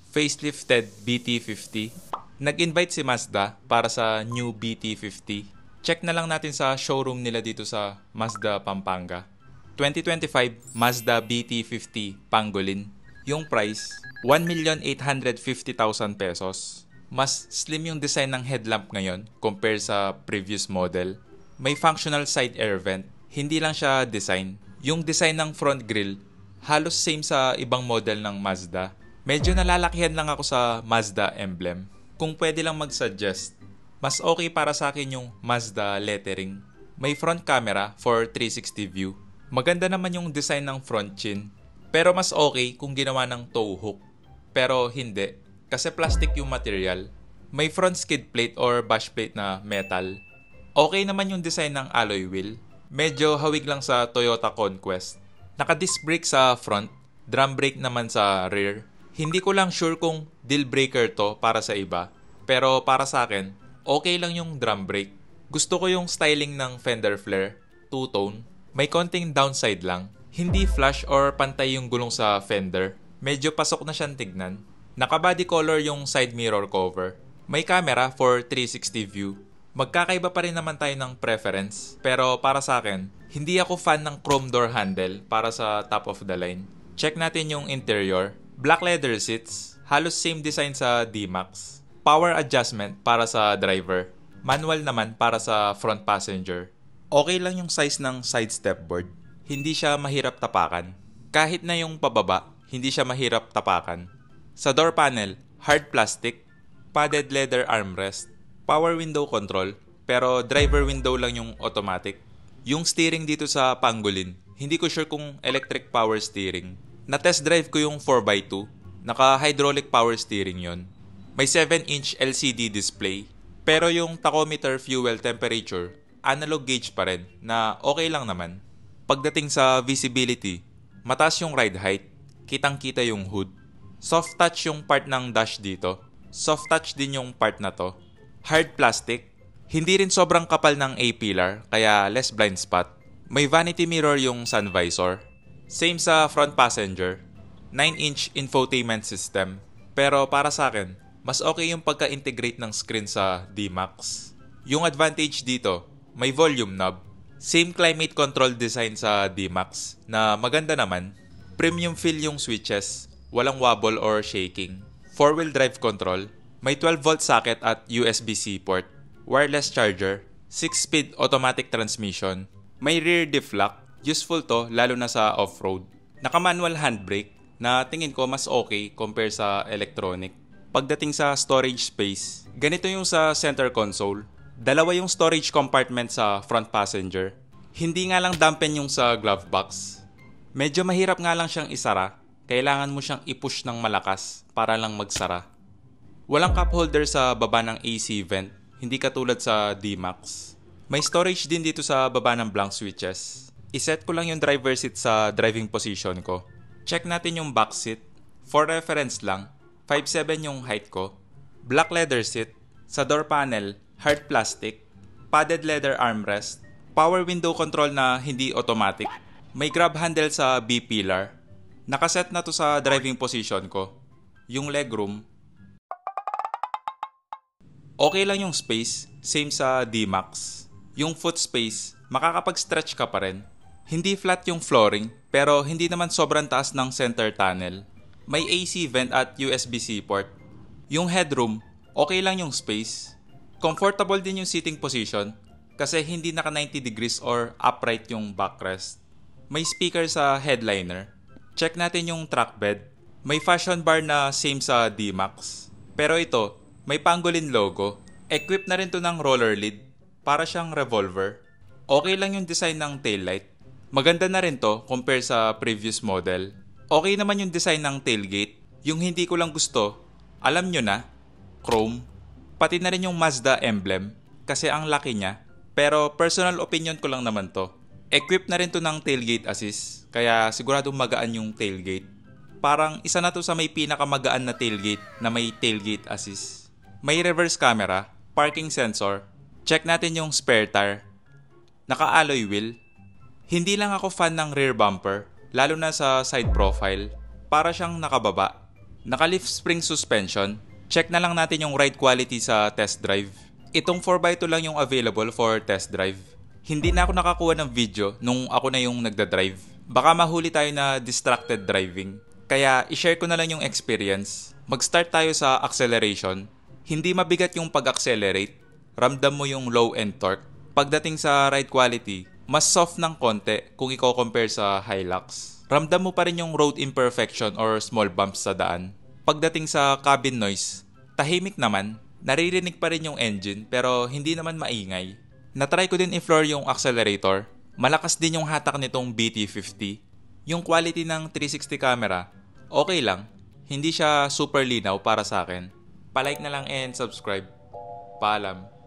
facelifted BT50. Nag-invite si Mazda para sa new BT50. Check na lang natin sa showroom nila dito sa Mazda Pampanga. 2025 Mazda BT50 Pangolin. Yung price, 1,850,000 pesos. Mas slim yung design ng headlamp ngayon compare sa previous model. May functional side air vent. Hindi lang siya design. Yung design ng front grille, halos same sa ibang model ng Mazda. Medyo nalalakihan lang ako sa Mazda emblem. Kung pwede lang mag-suggest, mas okay para sa akin yung Mazda lettering. May front camera for 360 view. Maganda naman yung design ng front chin. Pero mas okay kung ginawa ng tow hook. Pero hindi, kasi plastic yung material. May front skid plate or bash plate na metal. Okay naman yung design ng alloy wheel. Medyo hawig lang sa Toyota Conquest. Naka-disc brake sa front, drum brake naman sa rear. Hindi ko lang sure kung deal breaker to para sa iba. Pero para sa akin, okay lang yung drum brake. Gusto ko yung styling ng fender flare, two-tone. May konting downside lang. Hindi flush or pantay yung gulong sa fender. Medyo pasok na siyang tignan. Naka-body color yung side mirror cover. May camera for 360 view. Magkakaiba pa rin naman tayo ng preference. Pero para sa akin, hindi ako fan ng chrome door handle para sa top of the line. Check natin yung interior. Black leather seats, halos same design sa D-Max. Power adjustment para sa driver. Manual naman para sa front passenger. Okay lang yung size ng side stepboard. Hindi siya mahirap tapakan. Kahit na yung pababa, hindi siya mahirap tapakan. Sa door panel, hard plastic, padded leather armrest, power window control, pero driver window lang yung automatic. Yung steering dito sa Pangolin, hindi ko sure kung electric power steering. Na-test drive ko yung 4x2. Naka-hydraulic power steering yon. May 7-inch LCD display. Pero yung tachometer fuel temperature, analog gauge pa rin na okay lang naman. Pagdating sa visibility, mataas yung ride height. Kitang-kita yung hood. Soft touch yung part ng dash dito. Soft touch din yung part na to. Hard plastic. Hindi rin sobrang kapal ng A-pillar, kaya less blind spot. May vanity mirror yung sun visor. Same sa front passenger, 9-inch infotainment system. Pero para sa akin, mas okay yung pagka-integrate ng screen sa D-Max. Yung advantage dito, may volume knob. Same climate control design sa D-Max na maganda naman. Premium feel yung switches, walang wobble or shaking. 4-wheel drive control, may 12-volt socket at USB-C port. Wireless charger, 6-speed automatic transmission. May rear diff lock. Useful to lalo na sa off-road. Naka-manual handbrake na tingin ko mas okay compare sa electronic. Pagdating sa storage space, ganito yung sa center console. Dalawa yung storage compartment sa front passenger. Hindi nga lang dampen yung sa glove box. Medyo mahirap nga lang siyang isara. Kailangan mo siyang i-push ng malakas para lang magsara. Walang cup holder sa baba ng AC vent, hindi katulad sa D-Max. May storage din dito sa baba ng blank switches. Iset ko lang yung driver seat sa driving position ko. Check natin yung back seat. For reference lang, 5'7" yung height ko. Black leather seat. Sa door panel, hard plastic. Padded leather armrest. Power window control na hindi automatic. May grab handle sa B-pillar. Nakaset na to sa driving position ko. Yung legroom. Okay lang yung space. Same sa D-Max. Yung foot space, makakapag-stretch ka pa rin. Hindi flat yung flooring, pero hindi naman sobrang taas ng center tunnel. May AC vent at USB-C port. Yung headroom, okay lang yung space. Comfortable din yung seating position kasi hindi naka 90 degrees or upright yung backrest. May speaker sa headliner. Check natin yung track bed. May fashion bar na same sa D-Max. Pero ito, may Pangolin logo. Equipped na rin to ng roller lid. Para siyang revolver. Okay lang yung design ng taillight. Maganda na rin to compare sa previous model. Okay naman yung design ng tailgate. Yung hindi ko lang gusto, alam nyo na, chrome. Pati na rin yung Mazda emblem kasi ang laki niya. Pero personal opinion ko lang naman to. Equipped na rin to ng tailgate assist, kaya siguradong magaan yung tailgate. Parang isa na to sa may pinakamagaan na tailgate na may tailgate assist. May reverse camera, parking sensor. Check natin yung spare tire. Naka-alloy wheel. Hindi lang ako fan ng rear bumper, lalo na sa side profile. Para siyang nakababa. Naka-leaf spring suspension. Check na lang natin yung ride quality sa test drive. Itong 4x2 lang yung available for test drive. Hindi na ako nakakuha ng video nung ako na yung nagda-drive. Baka mahuli tayo na distracted driving. Kaya i-share ko na lang yung experience. Mag-start tayo sa acceleration. Hindi mabigat yung pag-accelerate. Ramdam mo yung low end torque. Pagdating sa ride quality, mas soft ng konti kung i-compare sa Hilux. Ramdam mo pa rin yung road imperfection or small bumps sa daan. Pagdating sa cabin noise, tahimik naman. Naririnig pa rin yung engine pero hindi naman maingay. Natry ko din i-floor yung accelerator. Malakas din yung hatak nitong BT50. Yung quality ng 360 camera, okay lang. Hindi siya super linaw para sa akin. Palike na lang and subscribe. Paalam.